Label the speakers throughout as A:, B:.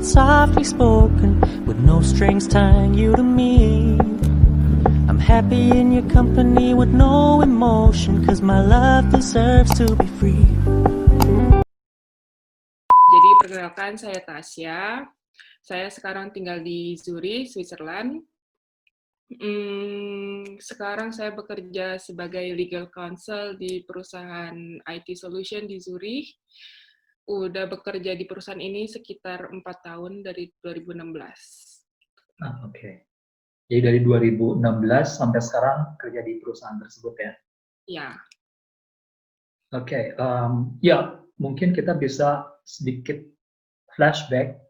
A: softly spoken, with no strings tying you to me. I'm happy in your company with no emotion, cause my love deserves to be free.
B: Jadi perkenalkan, saya Tasya. Saya sekarang tinggal di Zurich, Switzerland. Sekarang saya bekerja sebagai legal counsel di perusahaan IT solution di Zurich. Udah bekerja di perusahaan ini sekitar 4 tahun dari 2016.
C: Oke. Jadi dari 2016 sampai sekarang kerja di perusahaan tersebut ya?
B: Ya.
C: Oke, ya mungkin kita bisa sedikit flashback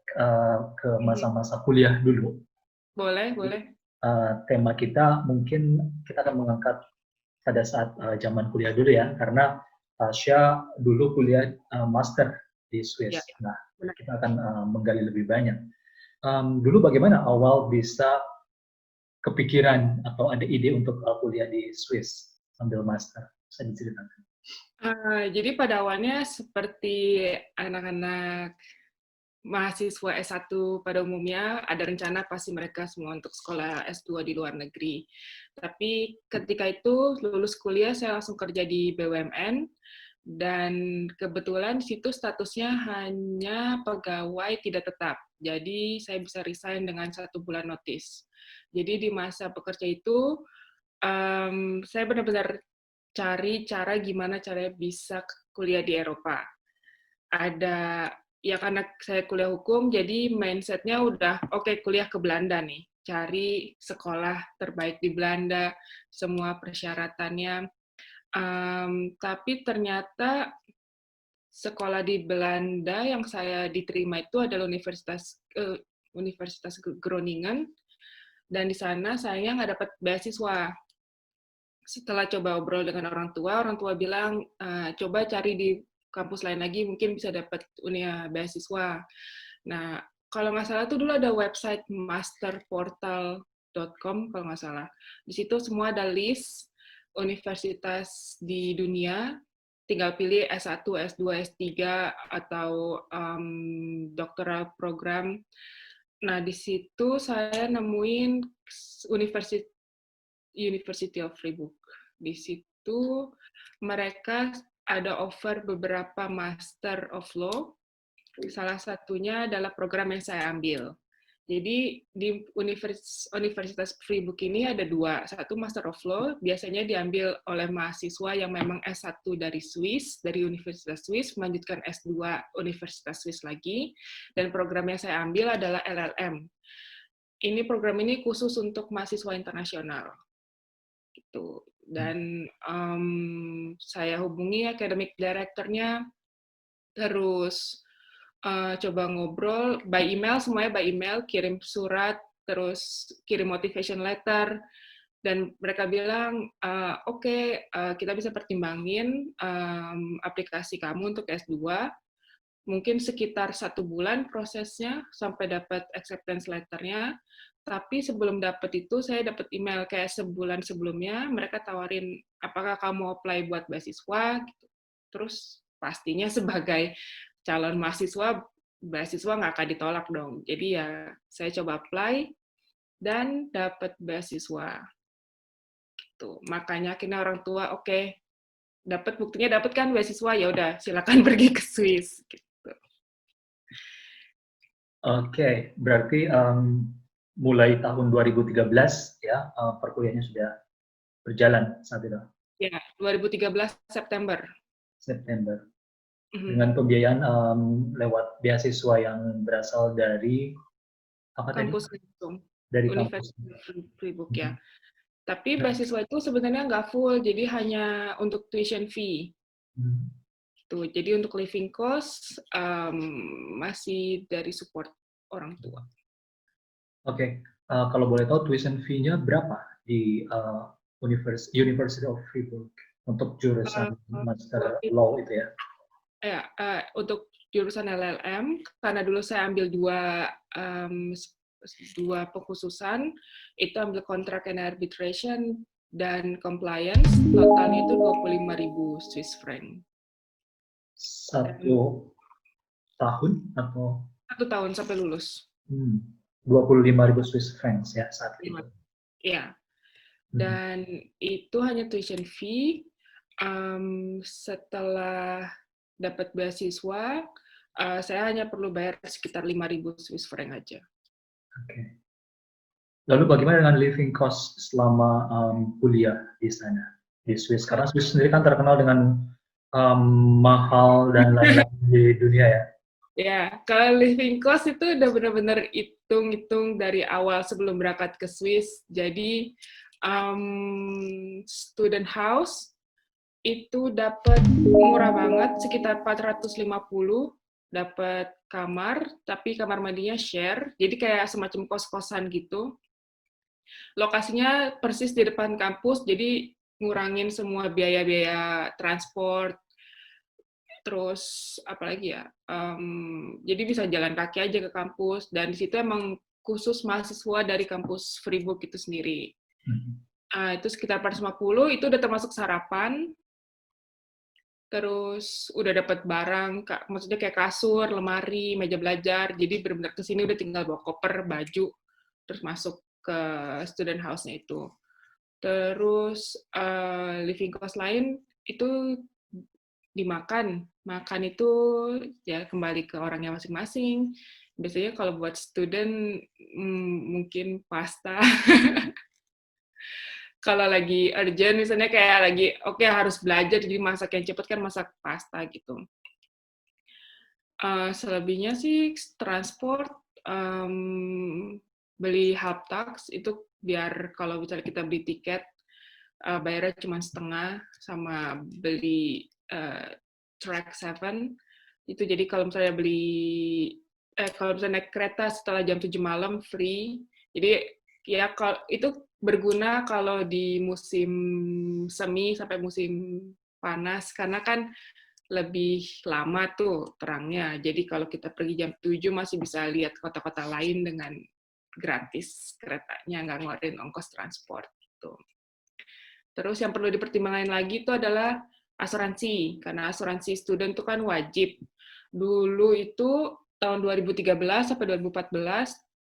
C: ke masa-masa kuliah dulu.
B: Boleh, boleh.
C: Tema kita mungkin kita akan mengangkat pada saat zaman kuliah dulu ya, karena Tasya dulu kuliah master di Swiss.
B: Ya,
C: Nah,
B: benar.
C: kita akan menggali lebih banyak. Dulu bagaimana awal bisa kepikiran atau ada ide untuk kuliah di Swiss sambil master? Bisa diceritakan?
B: Jadi pada awalnya seperti anak-anak mahasiswa S1 pada umumnya, ada rencana pasti mereka semua untuk sekolah S2 di luar negeri. Tapi ketika itu lulus kuliah, saya langsung kerja di BUMN, dan kebetulan di situ statusnya hanya pegawai tidak tetap. Jadi saya bisa resign dengan 1 bulan notice. Jadi di masa bekerja itu, saya benar-benar cari cara gimana caranya bisa kuliah di Eropa. Ya karena saya kuliah hukum, jadi mindset-nya udah oke, kuliah ke Belanda nih. Cari sekolah terbaik di Belanda, semua persyaratannya. Tapi ternyata sekolah di Belanda yang saya diterima itu adalah Universitas Groningen, dan di sana saya nggak dapat beasiswa. Setelah coba obrol dengan orang tua bilang, coba cari di kampus lain lagi, mungkin bisa dapat beasiswa. Nah, kalau nggak salah tuh dulu ada website masterportal.com kalau nggak salah. Di situ semua ada list universitas di dunia, tinggal pilih S1, S2, S3, atau doctoral program. Nah, di situ saya nemuin University of Freiburg. Di situ mereka ada offer beberapa Master of Law. Salah satunya adalah program yang saya ambil. Jadi di Universitas Freiburg ini ada 2. Satu Master of Law, biasanya diambil oleh mahasiswa yang memang S1 dari Swiss, dari Universitas Swiss, melanjutkan S2 Universitas Swiss lagi. Dan program yang saya ambil adalah LLM. Program ini khusus untuk mahasiswa internasional. Gitu. Dan saya hubungi academic director-nya, terus coba ngobrol by email, semuanya by email, kirim surat, terus kirim motivation letter, dan mereka bilang, oke, kita bisa pertimbangin aplikasi kamu untuk S2, mungkin sekitar 1 bulan prosesnya sampai dapat acceptance letter-nya. Tapi sebelum dapat itu, saya dapat email kayak sebulan sebelumnya, mereka tawarin, apakah kamu apply buat beasiswa? Gitu. Terus pastinya sebagai calon mahasiswa, beasiswa nggak akan ditolak dong. Jadi ya saya coba apply dan dapat beasiswa. Gitu. Makanya akhirnya orang tua, oke, buktinya dapat kan beasiswa, ya udah silakan pergi ke Swiss. Gitu.
C: Oke, berarti mulai tahun 2013 ya perkuliahannya sudah berjalan saat itu.
B: Ya, 2013 September.
C: September. Dengan pembiayaan lewat beasiswa yang berasal dari apa
B: kampus
C: tadi?
B: langsung.
C: Dari
B: Universitas Freiburg ya. Tapi beasiswa itu sebenarnya nggak full, jadi hanya untuk tuition fee. Tuh, jadi untuk living cost masih dari support orang tua.
C: Oke, kalau boleh tahu tuition fee-nya berapa di University of Freiburg untuk jurusan Master Law itu ya?
B: Ya, untuk jurusan LLM, karena dulu saya ambil dua pengkhususan, itu ambil contract and arbitration dan compliance, totalnya itu 25.000 Swiss franc.
C: 1 tahun atau?
B: 1 tahun sampai lulus.
C: 25.000 Swiss francs ya saat itu.
B: Iya. Dan itu hanya tuition fee. Setelah dapat beasiswa, saya hanya perlu bayar sekitar 5.000 Swiss franc aja.
C: Oke. Lalu bagaimana dengan living cost selama kuliah di sana, di Swiss? Karena Swiss sendiri kan terkenal dengan mahal dan lain-lain di dunia ya.
B: Ya, kalau living cost itu udah benar-benar hitung-hitung dari awal sebelum berangkat ke Swiss. Jadi, student house itu dapat murah banget, sekitar 450, dapat kamar, tapi kamar mandinya share, jadi kayak semacam kos-kosan gitu. Lokasinya persis di depan kampus, jadi ngurangin semua biaya-biaya transport, terus apalagi ya, jadi bisa jalan kaki aja ke kampus, dan di situ emang khusus mahasiswa dari kampus Fribourg itu sendiri. Itu sekitar 450, itu udah termasuk sarapan, terus udah dapat barang, maksudnya kayak kasur, lemari, meja belajar, jadi benar-benar kesini udah tinggal bawa koper, baju, terus masuk ke student house-nya itu. Terus living cost lain itu dimakan. Makan itu ya kembali ke orangnya masing-masing. Biasanya kalau buat student mungkin pasta. Kalau lagi urgent misalnya kayak lagi oke, harus belajar jadi masak yang cepet kan masak pasta gitu. Selebihnya sih transport, beli Halbtags itu biar kalau misalnya kita beli tiket bayarnya cuma setengah, sama beli Track 7 itu, jadi kalau misalnya kalau misalnya naik kereta setelah jam 7 malam free. Jadi ya kalau itu berguna kalau di musim semi sampai musim panas, karena kan lebih lama tuh terangnya. Jadi kalau kita pergi jam 7 masih bisa lihat kota-kota lain dengan gratis keretanya, nggak ngeluarin ongkos transport gitu. Terus yang perlu dipertimbangkan lagi itu adalah asuransi, karena asuransi student itu kan wajib. Dulu itu tahun 2013 sampai 2014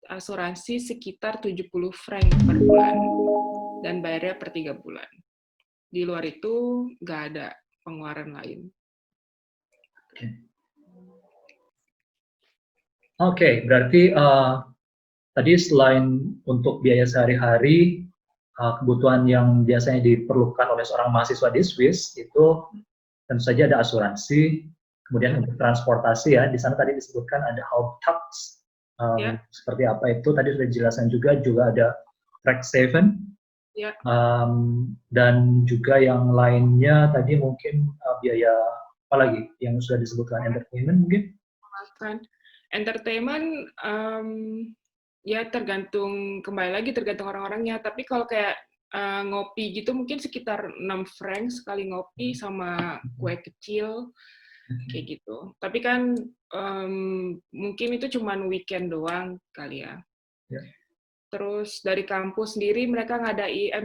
B: asuransi sekitar 70 franc per bulan dan bayarnya per 3 bulan. Di luar itu nggak ada pengeluaran lain.
C: Oke, berarti tadi selain untuk biaya sehari-hari, kebutuhan yang biasanya diperlukan oleh seorang mahasiswa di Swiss itu tentu saja ada asuransi, kemudian untuk transportasi ya, di sana tadi disebutkan ada Halbtags, seperti apa itu tadi sudah dijelaskan juga ada Track 7, dan juga yang lainnya tadi mungkin biaya apa lagi yang sudah disebutkan, entertainment mungkin?
B: Entertainment ya tergantung, kembali lagi tergantung orang-orangnya, tapi kalau kayak ngopi gitu mungkin sekitar 6 franc sekali ngopi sama kue kecil kayak gitu. Tapi kan mungkin itu cuman weekend doang kali ya. Terus dari kampus sendiri mereka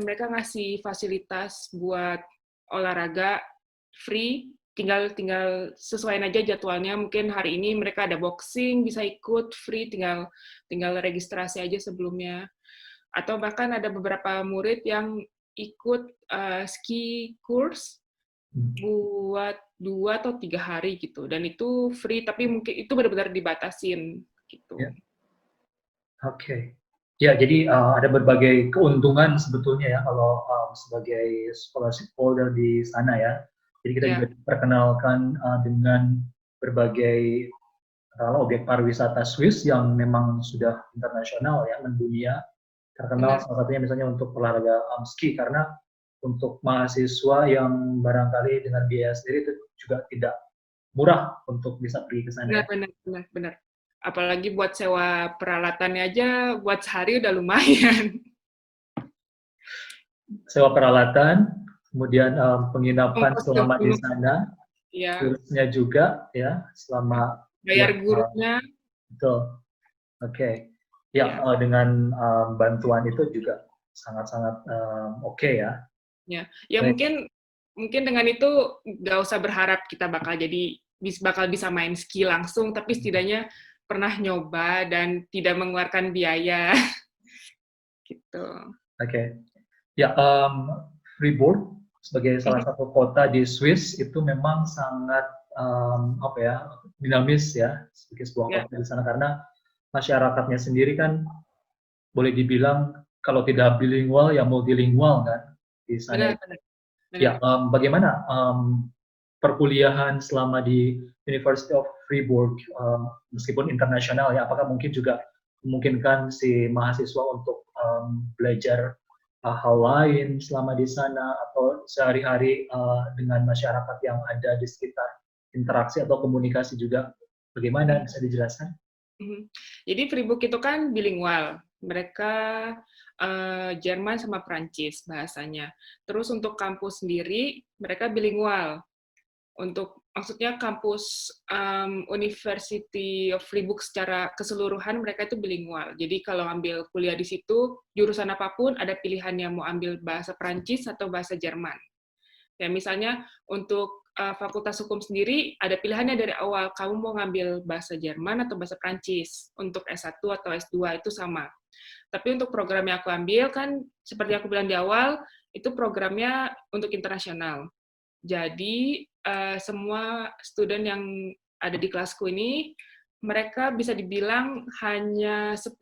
B: mereka ngasih fasilitas buat olahraga free, tinggal sesuaiin aja jadwalnya. Mungkin hari ini mereka ada boxing, bisa ikut free, tinggal registrasi aja sebelumnya. Atau bahkan ada beberapa murid yang ikut ski course buat 2 atau 3 hari gitu, dan itu free, tapi mungkin itu benar-benar dibatasin gitu.
C: Oke. Ya, jadi ada berbagai keuntungan sebetulnya ya kalau sebagai scholarship holder di sana ya. Jadi kita juga diperkenalkan dengan berbagai objek pariwisata Swiss yang memang sudah internasional ya, mendunia. Terkenal salah satunya misalnya untuk olahraga ski, karena untuk mahasiswa yang barangkali dengan biaya sendiri itu juga tidak murah untuk bisa pergi ke sana.
B: Benar. Apalagi buat sewa peralatannya aja buat sehari udah lumayan.
C: Sewa peralatan, kemudian penginapan selama di sana, kursnya juga ya selama
B: bayar gurunya.
C: Betul. Oke. Ya, dengan bantuan itu juga sangat-sangat oke ya.
B: Ya mungkin dengan itu nggak usah berharap kita bakal bisa main ski langsung, tapi setidaknya pernah nyoba dan tidak mengeluarkan biaya gitu.
C: Oke. Ya, Fribourg sebagai salah satu kota di Swiss itu memang sangat apa ya, dinamis ya sebagai sebuah
B: Ya,
C: kota di sana, karena masyarakatnya sendiri kan boleh dibilang kalau tidak bilingual ya multilingual kan di sana.
B: benar, benar, benar.
C: Ya, bagaimana perkuliahan selama di University of Fribourg, meskipun internasional ya, apakah mungkin juga memungkinkan si mahasiswa untuk belajar hal lain selama di sana, atau sehari-hari dengan masyarakat yang ada di sekitar, interaksi atau komunikasi juga bagaimana, bisa dijelaskan?
B: Jadi Fribourg itu kan bilingual, mereka Jerman sama Prancis bahasanya. Terus untuk kampus sendiri mereka bilingual. Untuk maksudnya kampus University of Fribourg secara keseluruhan mereka itu bilingual. Jadi kalau ambil kuliah di situ jurusan apapun ada pilihannya mau ambil bahasa Prancis atau bahasa Jerman. Ya misalnya untuk Fakultas Hukum sendiri ada pilihannya dari awal, kamu mau ngambil bahasa Jerman atau bahasa Prancis. Untuk S1 atau S2 itu sama. Tapi untuk program yang aku ambil kan, seperti aku bilang di awal, itu programnya untuk internasional. Jadi semua student yang ada di kelasku ini, mereka bisa dibilang hanya 10%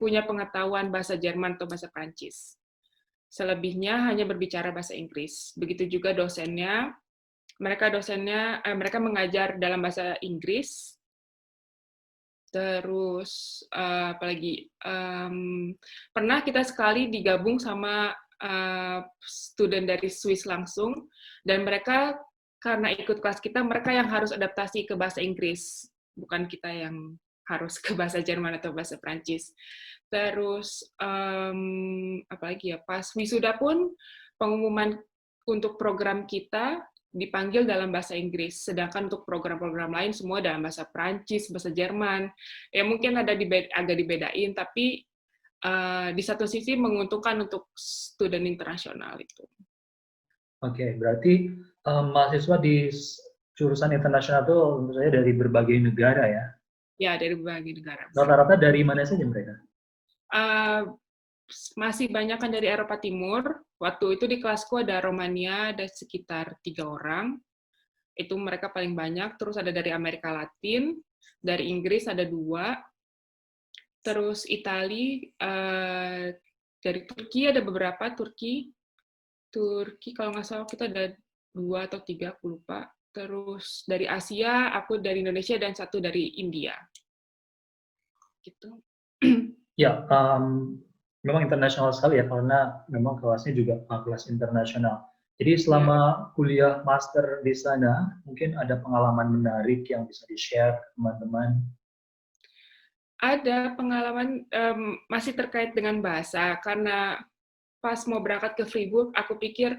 B: punya pengetahuan bahasa Jerman atau bahasa Prancis. Selebihnya hanya berbicara bahasa Inggris. Begitu juga dosennya, mereka mengajar dalam bahasa Inggris. Terus apalagi pernah kita sekali digabung sama student dari Swiss langsung, dan mereka karena ikut kelas kita, mereka yang harus adaptasi ke bahasa Inggris, bukan kita yang harus ke bahasa Jerman atau bahasa Prancis. Terus apalagi ya, pas wisuda pun pengumuman untuk program kita dipanggil dalam bahasa Inggris, sedangkan untuk program-program lain semua dalam bahasa Prancis, bahasa Jerman. Ya mungkin ada agak dibedain, tapi di satu sisi menguntungkan untuk student internasional itu.
C: Oke, berarti mahasiswa di jurusan internasional itu tentu saja dari berbagai negara ya?
B: Ya, dari berbagai negara.
C: Rata-rata dari mana saja mereka?
B: Masih banyak kan dari Eropa Timur. Waktu itu di kelasku ada Romania, ada sekitar 3 orang. Itu mereka paling banyak. Terus ada dari Amerika Latin, dari Inggris ada 2. Terus Itali, dari Turki ada beberapa, Turki kalau nggak salah kita ada 2 atau 3, aku lupa. Terus dari Asia, aku dari Indonesia, dan 1 dari India. Gitu.
C: Ya, memang internasional sekali ya, karena memang kelasnya juga kelas internasional. Jadi selama kuliah master di sana, mungkin ada pengalaman menarik yang bisa di-share ke teman-teman?
B: Ada pengalaman masih terkait dengan bahasa, karena pas mau berangkat ke Fribourg, aku pikir,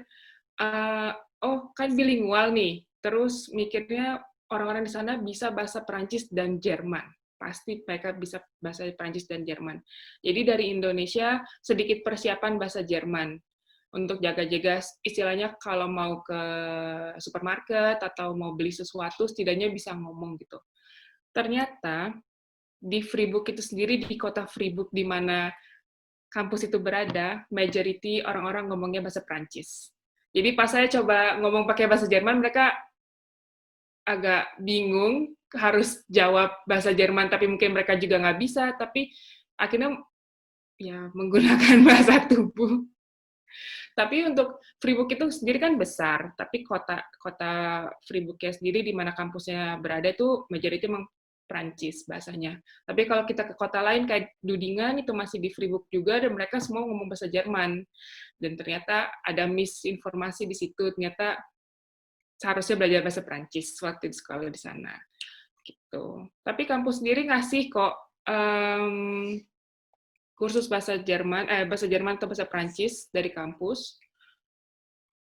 B: oh kan bilingual nih, terus mikirnya orang-orang di sana bisa bahasa Perancis dan Jerman. Pasti mereka bisa bahasa Perancis dan Jerman. Jadi dari Indonesia, sedikit persiapan bahasa Jerman. Untuk jaga-jaga, istilahnya kalau mau ke supermarket atau mau beli sesuatu, setidaknya bisa ngomong gitu. Ternyata, di Fribourg itu sendiri, di kota Fribourg di mana kampus itu berada, majority orang-orang ngomongnya bahasa Prancis. Jadi pas saya coba ngomong pakai bahasa Jerman, mereka agak bingung, harus jawab bahasa Jerman, tapi mungkin mereka juga nggak bisa, tapi akhirnya ya menggunakan bahasa tubuh. Tapi untuk Fribourg itu sendiri kan besar, tapi kota Fribourg-nya sendiri di mana kampusnya berada itu majority memang Prancis bahasanya. Tapi kalau kita ke kota lain kayak Dudingan itu masih di Fribourg juga, dan mereka semua ngomong bahasa Jerman. Dan ternyata ada misinformasi di situ, ternyata seharusnya belajar bahasa Prancis waktu di sekolah di sana. Gitu. Tapi kampus sendiri ngasih kok kursus bahasa Jerman atau bahasa Prancis dari kampus.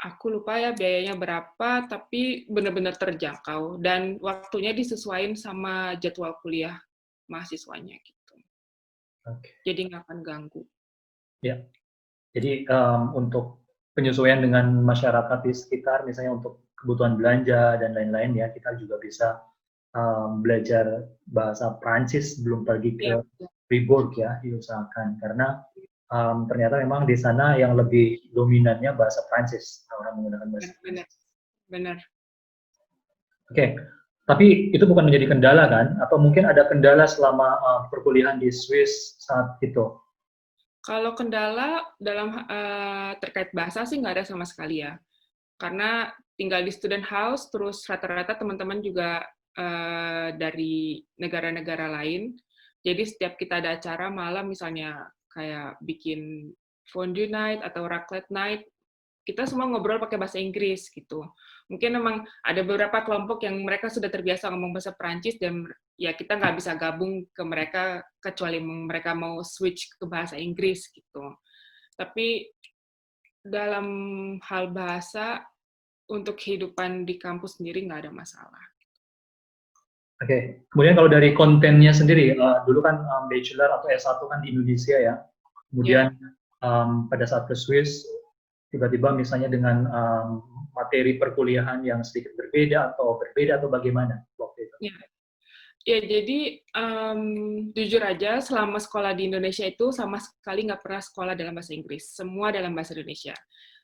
B: Aku lupa ya biayanya berapa, tapi benar-benar terjangkau dan waktunya disesuaikan sama jadwal kuliah mahasiswanya gitu. Jadi nggak akan ganggu.
C: Ya, jadi untuk penyesuaian dengan masyarakat di sekitar, misalnya untuk kebutuhan belanja dan lain-lain ya, kita juga bisa belajar bahasa Prancis sebelum pergi
B: Iya,
C: ke Fribourg ya, diusahakan karena ternyata memang di sana yang lebih dominannya bahasa Prancis, orang menggunakan bahasa
B: benar,
C: Prancis.
B: benar.
C: Oke, tapi itu bukan menjadi kendala kan? Atau mungkin ada kendala selama perkuliahan di Swiss saat itu?
B: Kalau kendala dalam terkait bahasa sih nggak ada sama sekali ya. Karena tinggal di student house, terus rata-rata teman-teman juga dari negara-negara lain. Jadi setiap kita ada acara malam, misalnya kayak bikin fondue night atau raclette night, kita semua ngobrol pakai bahasa Inggris gitu. Mungkin memang ada beberapa kelompok yang mereka sudah terbiasa ngomong bahasa Perancis dan ya kita nggak bisa gabung ke mereka kecuali mereka mau switch ke bahasa Inggris gitu. Tapi dalam hal bahasa untuk kehidupan di kampus sendiri nggak ada masalah.
C: Oke, kemudian kalau dari kontennya sendiri, dulu kan bachelor atau S1 kan di Indonesia ya,
B: Ya,
C: kemudian pada saat ke Swiss, tiba-tiba misalnya dengan materi perkuliahan yang sedikit berbeda atau bagaimana waktu itu?
B: ya. Ya, jadi jujur aja selama sekolah di Indonesia itu sama sekali nggak pernah sekolah dalam bahasa Inggris. Semua dalam bahasa Indonesia.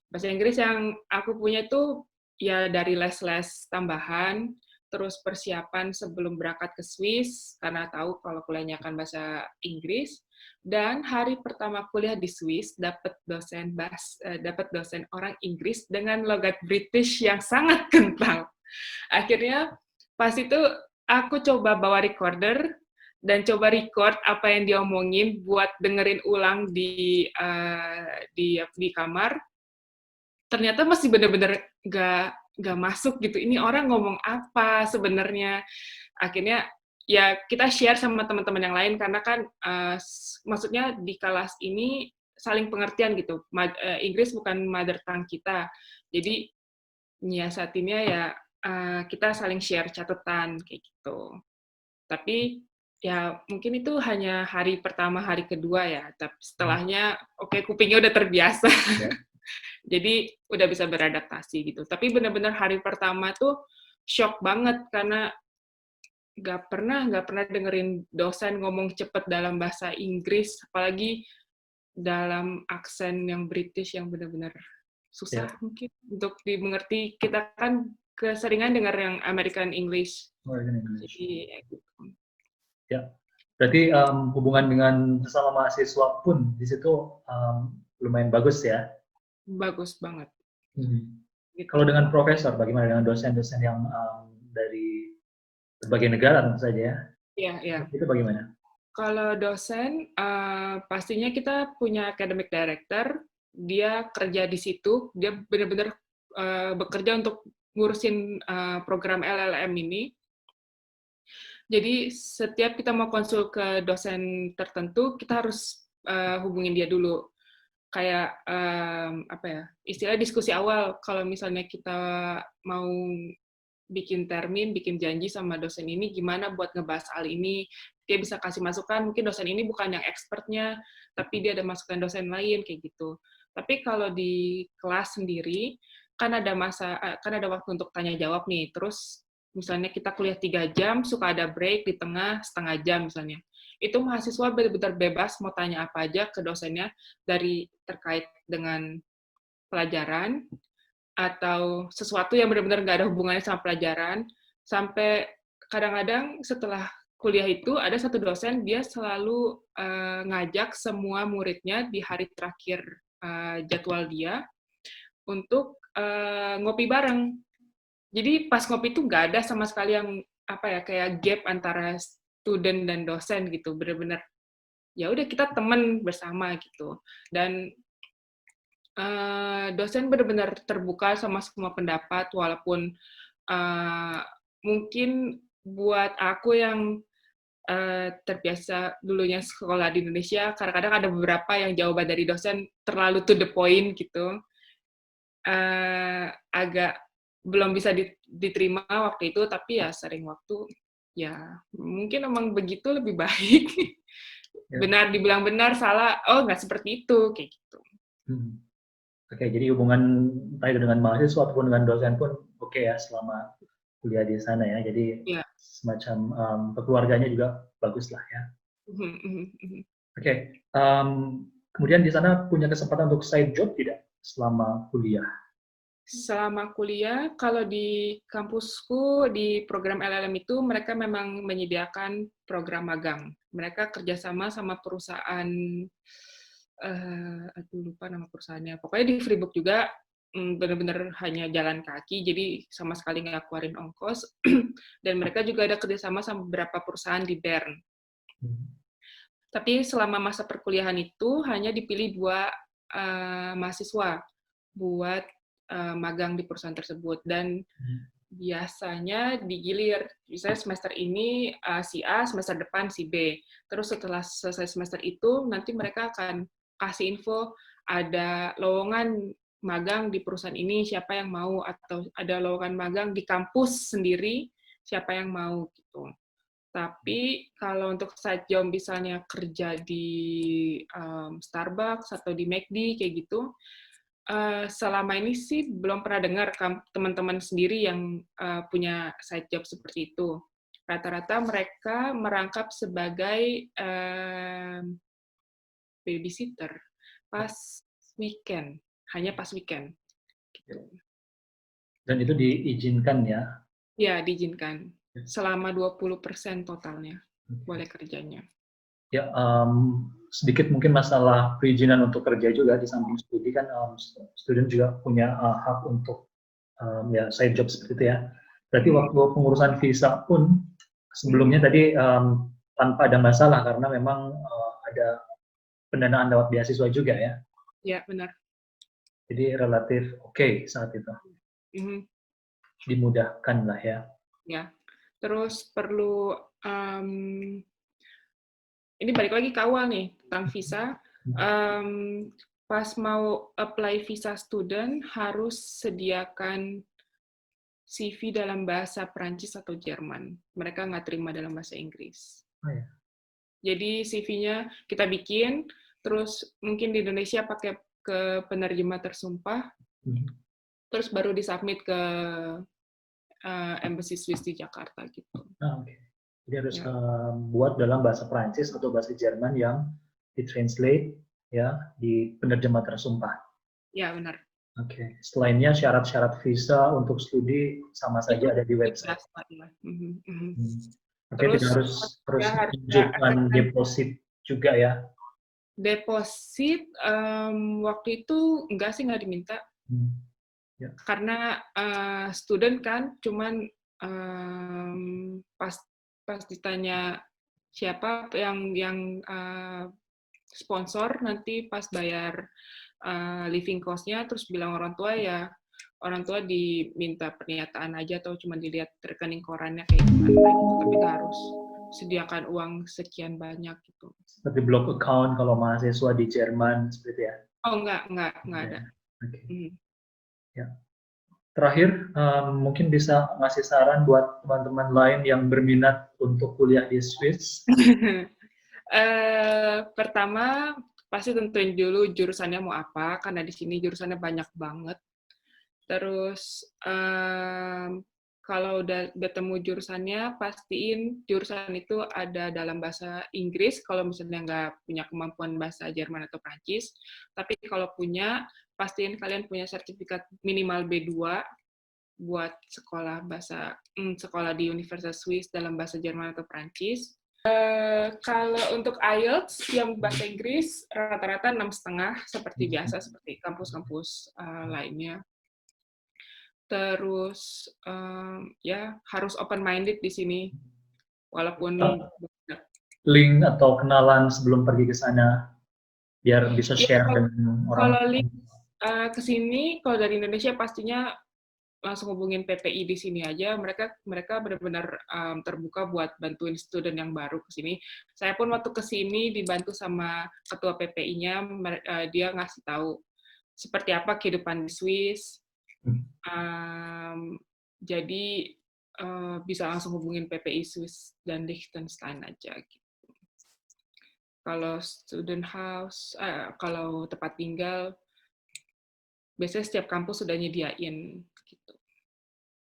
B: Bahasa Inggris yang aku punya itu ya dari les-les tambahan, terus persiapan sebelum berangkat ke Swiss, karena tahu kalau kuliahnya akan bahasa Inggris. Dan hari pertama kuliah di Swiss dapat dosen orang Inggris dengan logat British yang sangat kental. Akhirnya pas itu aku coba bawa recorder dan coba record apa yang dia omongin buat dengerin ulang di kamar. Ternyata masih bener-bener gak masuk gitu. Ini orang ngomong apa sebenarnya? Akhirnya ya kita share sama teman-teman yang lain karena kan maksudnya di kelas ini saling pengertian gitu. Inggris bukan mother tongue kita. Jadi nyiasatinnya ya kita saling share catatan kayak gitu. Tapi ya mungkin itu hanya hari pertama, hari kedua ya. Tapi setelahnya oke, kupingnya udah terbiasa.
C: Ya.
B: Jadi udah bisa beradaptasi gitu. Tapi benar-benar hari pertama tuh shock banget karena nggak pernah dengerin dosen ngomong cepet dalam bahasa Inggris, apalagi dalam aksen yang British yang benar-benar susah mungkin untuk dimengerti. Kita kan keseringan dengar yang American English.
C: American English.
B: Jadi ya gitu.
C: Ya, berarti hubungan dengan sesama mahasiswa pun di situ lumayan bagus ya.
B: Bagus banget. Gitu.
C: Kalau dengan profesor, bagaimana dengan dosen-dosen yang dari berbagai negara tentu saja ya?
B: Iya, iya.
C: Itu bagaimana?
B: Kalau dosen, pastinya kita punya academic director, dia kerja di situ, dia benar-benar bekerja untuk ngurusin program LLM ini. Jadi setiap kita mau konsul ke dosen tertentu, kita harus hubungin dia dulu. Kayak apa ya, istilah diskusi awal. Kalau misalnya kita mau bikin termin, bikin janji sama dosen ini gimana buat ngebahas hal ini, dia bisa kasih masukan. Mungkin dosen ini bukan yang expertnya, tapi dia ada masukan dosen lain kayak gitu. Tapi kalau di kelas sendiri kan ada waktu untuk tanya jawab nih. Terus misalnya kita kuliah 3 jam, suka ada break di tengah setengah jam misalnya. Itu mahasiswa benar-benar bebas mau tanya apa aja ke dosennya dari terkait dengan pelajaran atau sesuatu yang benar-benar nggak ada hubungannya sama pelajaran, sampai kadang-kadang setelah kuliah itu ada satu dosen dia selalu ngajak semua muridnya di hari terakhir jadwal dia untuk ngopi bareng. Jadi pas ngopi itu nggak ada sama sekali yang apa ya kayak gap antara student dan dosen gitu, benar-benar ya udah kita teman bersama gitu. Dan dosen benar-benar terbuka sama semua pendapat, walaupun mungkin buat aku yang terbiasa dulunya sekolah di Indonesia, kadang-kadang ada beberapa yang jawaban dari dosen terlalu to the point gitu, agak belum bisa diterima waktu itu, tapi ya sering waktu, ya mungkin emang begitu lebih baik. Benar, dibilang benar, salah, oh nggak seperti itu, kayak gitu.
C: Oke, jadi hubungan entah itu dengan mahasiswa ataupun dengan dosen pun oke ya selama kuliah di sana ya. Jadi
B: Ya.
C: semacam keluarganya juga bagus lah ya. Oke, kemudian di sana punya kesempatan untuk side job tidak selama kuliah?
B: Selama kuliah, kalau di kampusku, di program LLM itu, mereka memang menyediakan program magang. Mereka kerjasama sama perusahaan, aduh lupa nama perusahaannya. Pokoknya di Freeport juga, benar-benar hanya jalan kaki, jadi sama sekali nggak keluarin ongkos. Dan mereka juga ada kerjasama sama beberapa perusahaan di Bern. Tapi selama masa perkuliahan itu, hanya dipilih 2 mahasiswa buat magang di perusahaan tersebut, dan biasanya digilir, misalnya semester ini si A, semester depan si B. Terus setelah selesai semester itu, nanti mereka akan kasih info ada lowongan magang di perusahaan ini, siapa yang mau, atau ada lowongan magang di kampus sendiri, siapa yang mau gitu. Tapi kalau untuk side job misalnya kerja di Starbucks atau di McD kayak gitu, selama ini sih belum pernah dengar teman-teman sendiri yang punya side job seperti itu. Rata-rata mereka merangkap sebagai babysitter pas weekend, hanya pas weekend. Gitu.
C: Dan itu diizinkan ya?
B: Ya, diizinkan. Selama 20% totalnya boleh kerjanya.
C: Ya, sedikit mungkin masalah perizinan untuk kerja juga di samping studi kan, student juga punya hak untuk ya side job seperti itu ya. Berarti waktu pengurusan visa pun sebelumnya tadi tanpa ada masalah karena memang ada pendanaan lewat beasiswa juga ya.
B: Ya, benar.
C: Jadi relatif oke saat itu. Dimudahkan lah ya.
B: Ya. Terus perlu ini balik lagi ke awal nih tentang visa. Pas mau apply visa student harus sediakan CV dalam bahasa Prancis atau Jerman. Mereka nggak terima dalam bahasa Inggris.
C: Oh, ya.
B: Jadi CV-nya kita bikin, terus mungkin di Indonesia pakai ke penerjemah tersumpah, terus baru disubmit ke Embassy Swiss di Jakarta gitu.
C: Okay. Jadi harus buat dalam bahasa Prancis atau bahasa Jerman yang ditranslate ya di penerjemah tersumpah.
B: Ya, benar.
C: Oke. Selainnya syarat-syarat visa untuk studi sama saja ada di website. Oke,
B: Terus
C: tidak harus menunjukkan deposit juga ya.
B: Deposit waktu itu enggak sih, nggak diminta.
C: Ya.
B: Karena student kan, cuman pas ditanya siapa yang sponsor, nanti pas bayar living cost-nya, terus bilang orang tua, ya orang tua diminta pernyataan aja atau cuma dilihat rekening korannya kayak gimana gitu, tapi nggak harus sediakan uang sekian banyak gitu.
C: Seperti blog account kalau mahasiswa di Jerman seperti ya?
B: Oh, enggak ada.
C: Okay. Ya. Terakhir, mungkin bisa ngasih saran buat teman-teman lain yang berminat untuk kuliah di Swiss.
B: Pertama, pasti tentuin dulu jurusannya mau apa, karena di sini jurusannya banyak banget. Terus, kalau udah ketemu jurusannya, pastiin jurusan itu ada dalam bahasa Inggris, kalau misalnya nggak punya kemampuan bahasa Jerman atau Prancis. Tapi kalau punya, pastiin kalian punya sertifikat minimal B2 buat sekolah di Universitas Swiss dalam bahasa Jerman atau Prancis. Kalau untuk IELTS yang bahasa Inggris rata-rata 6,5 seperti biasa, seperti kampus-kampus lainnya. Terus ya harus open minded di sini, walaupun
C: link atau kenalan sebelum pergi ke sana biar bisa share dengan orang.
B: Kalau link ke sini, kalau dari Indonesia pastinya langsung hubungin PPI di sini aja. Mereka benar-benar terbuka buat bantuin student yang baru ke sini. Saya pun waktu ke sini dibantu sama ketua PPI-nya, dia ngasih tahu seperti apa kehidupan di Swiss. Jadi bisa langsung hubungin PPI Swiss dan Liechtenstein aja gitu. Kalau student house, kalau tempat tinggal, biasanya setiap kampus sudah nyediain gitu.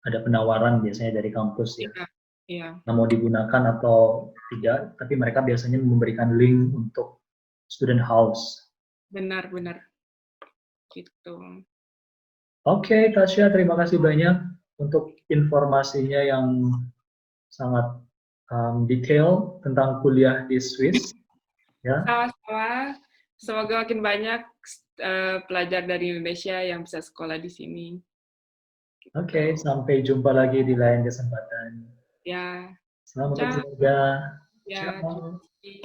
C: ada penawaran biasanya dari kampus ya.
B: Iya, iya,
C: Nah, mau digunakan atau tidak, tapi mereka biasanya memberikan link untuk student house.
B: benar-benar gitu.
C: Oke, Tasya, terima kasih banyak untuk informasinya yang sangat detail tentang kuliah di Swiss. Ya,
B: Sama-sama. Semoga makin banyak pelajar dari Indonesia yang bisa sekolah di sini.
C: oke, sampai jumpa lagi di lain kesempatan.
B: Ya,
C: Selamat
B: ciao.
C: berjaga.
B: Ya,
C: Ciao.
B: terima kasih.